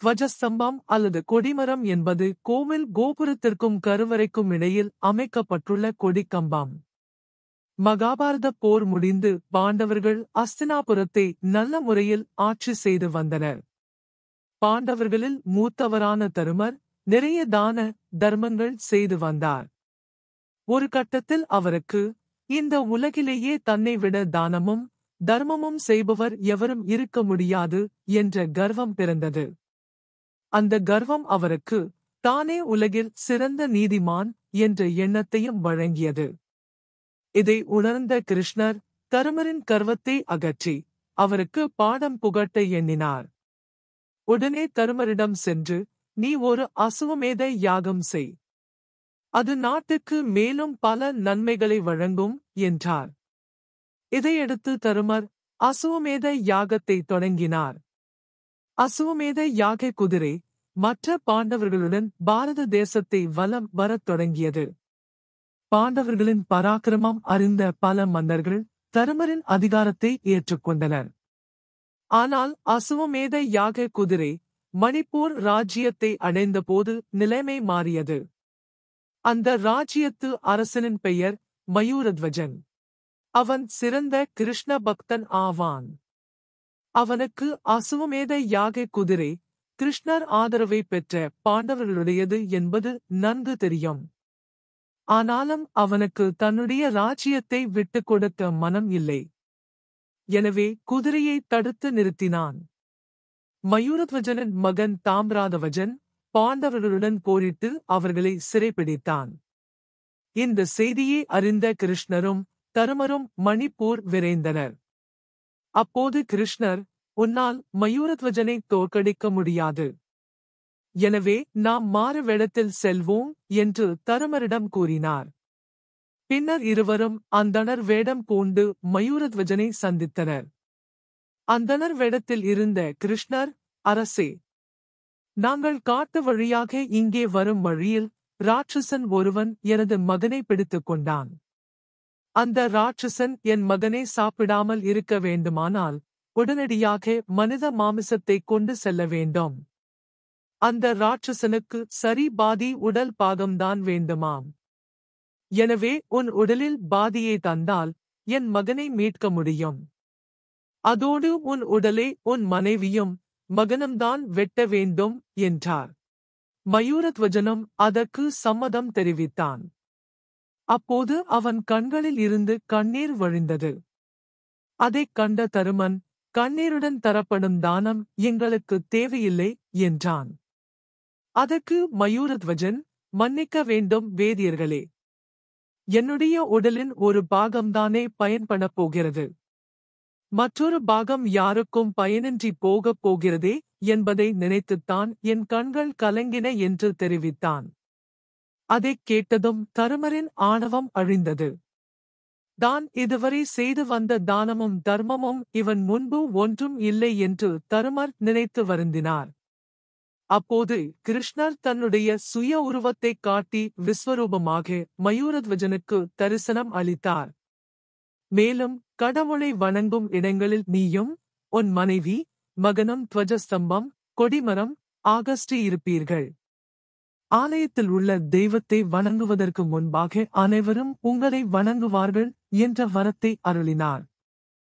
துவஜஸ்தம்பம் அல்லது கொடிமரம் என்பது கோவில் கோபுரத்திற்கும் கருவறைக்கும் இடையில் அமைக்கப்பட்டுள்ள கொடிக்கம்பம். மகாபாரத போர் முடிந்து பாண்டவர்கள் அஸ்தினாபுரத்தை நல்ல முறையில் ஆட்சி செய்து வந்தனர். பாண்டவர்களில் மூத்தவரான தருமர் நிறைய தான தர்மங்கள் செய்து வந்தார். ஒரு கட்டத்தில் அவருக்கு, இந்த உலகிலேயே தன்னை விட தானமும் தர்மமும் செய்பவர் எவரும் இருக்க முடியாது என்ற கர்வம் பிறந்தது. அந்த கர்வம் அவருக்கு, தானே உலகில் சிறந்த நீதிமான் என்ற எண்ணத்தையும் வழங்கியது. இதை உணர்ந்த கிருஷ்ணர் தருமரின் கர்வத்தை அகற்றி அவருக்கு பாடம் புகட்ட எண்ணினார். உடனே தருமரிடம் சென்று, நீ ஒரு அசுவமேத யாகம் செய். அது நாட்டுக்கு மேலும் பல நன்மைகளை வழங்கும் என்றார். இதையடுத்து தருமர் அசுவமேத யாகத்தை தொடங்கினார். அசுவமேத யாக குதிரை மற்ற பாண்டவர்களுடன் பாரத தேசத்தை வலம் வரத் தொடங்கியது. பாண்டவர்களின் பராக்கிரமம் அறிந்த பல மன்னர்கள் தருமரின் அதிகாரத்தை ஏற்றுக்கொண்டனர். ஆனால் அசுவமேத யாக குதிரை மணிப்பூர் ராஜ்யத்தை அடைந்தபோது நிலைமை மாறியது. அந்த ராஜ்யத்து அரசனின் பெயர் மயூரத்வஜன். அவன் சிறந்த கிருஷ்ண பக்தன் ஆவான். அவனுக்கு அசுவமேத யாக குதிரை கிருஷ்ணர் ஆதரவை பெற்ற பாண்டவர்களுடையது என்பது நன்கு தெரியும். ஆனாலும் அவனுக்கு தன்னுடைய ராஜ்யத்தை விட்டுக் கொடுக்க மனம் இல்லை. எனவே குதிரையை தடுத்து நிறுத்தினான். மயூரத்வஜனின் மகன் தாம்ராதவஜன் பாண்டவர்களுடன் போரிட்டு அவர்களை சிறைப்பிடித்தான். இந்த செய்தியை அறிந்த கிருஷ்ணரும் தருமரும் மணிப்பூர் விரைந்தனர். அப்போது கிருஷ்ணர், உன்னால் மயூரத்வஜனை தோற்கடிக்க முடியாது. எனவே நாம் மாறு வேடத்தில் செல்வோம் என்று தருமரிடம் கூறினார். பின்னர் இருவரும் அந்தணர் வேடம் பூண்டு மயூரத்வஜனை சந்தித்தனர். அந்தணர் வேடத்தில் இருந்த கிருஷ்ணர், அரசே, நாங்கள் காட்டு வழியாக இங்கே வரும் வழியில் ராட்சசன் ஒருவன் எனது மகனை பிடித்துக் கொண்டான். அந்த ராட்சசன் என் மகனை சாப்பிடாமல் இருக்க வேண்டுமானால் உடனடியாக மனித மாமிசத்தை கொண்டு செல்ல வேண்டும். அந்த ராட்சசனுக்கு சரி பாதி உடல் பாகம்தான் வேண்டுமாம். எனவே உன் உடலில் பாதியை தந்தால் என் மகனை மீட்க முடியும். அதோடு உன் உடலை உன் மனைவியும் மகனும்தான் வெட்ட வேண்டும் என்றார். மயூரத்வஜனும் அதற்கு சம்மதம் தெரிவித்தான். அப்போது அவன் கண்களில் இருந்து கண்ணீர் வழிந்தது. அதைக் கண்ட தருமன், கண்ணீருடன் தரப்படும் தானம் எங்களுக்கு தேவையில்லை என்றான். அதற்கு மயூரத்வஜன், மன்னிக்க வேண்டும் வேதியர்களே, என்னுடைய உடலின் ஒரு பாகம்தானே பயன்படப் போகிறது. மற்றொரு பாகம் யாருக்கும் பயனின்றி போகப் போகிறதே என்பதை நினைத்துத்தான் என் கண்கள் கலங்கின என்று தெரிவித்தான். அதைக் கேட்டதும் தருமரின் ஆணவம் அழிந்தது. தான் இதுவரை செய்து வந்த தானமும் தர்மமும் இவன் முன்பு ஒன்றும் இல்லை என்று தருமர் நினைத்து வருந்தினார். அப்போது கிருஷ்ணர் தன்னுடைய சுய உருவத்தைக் காட்டி விஸ்வரூபமாக மயூரத்வஜனுக்கு தரிசனம் அளித்தார். மேலும் கடவுளை வணங்கும் இடங்களில் நீயும் உன் மனைவி மகனும் துவஜஸ்தம்பம் கொடிமரம் ஆகஸ்டி இருப்பீர்கள். ஆலயத்தில் உள்ள தெய்வத்தை வணங்குவதற்கு முன்பாக அனைவரும் உங்களை வணங்குவார்கள் என்ற வரத்தை அருளினார்.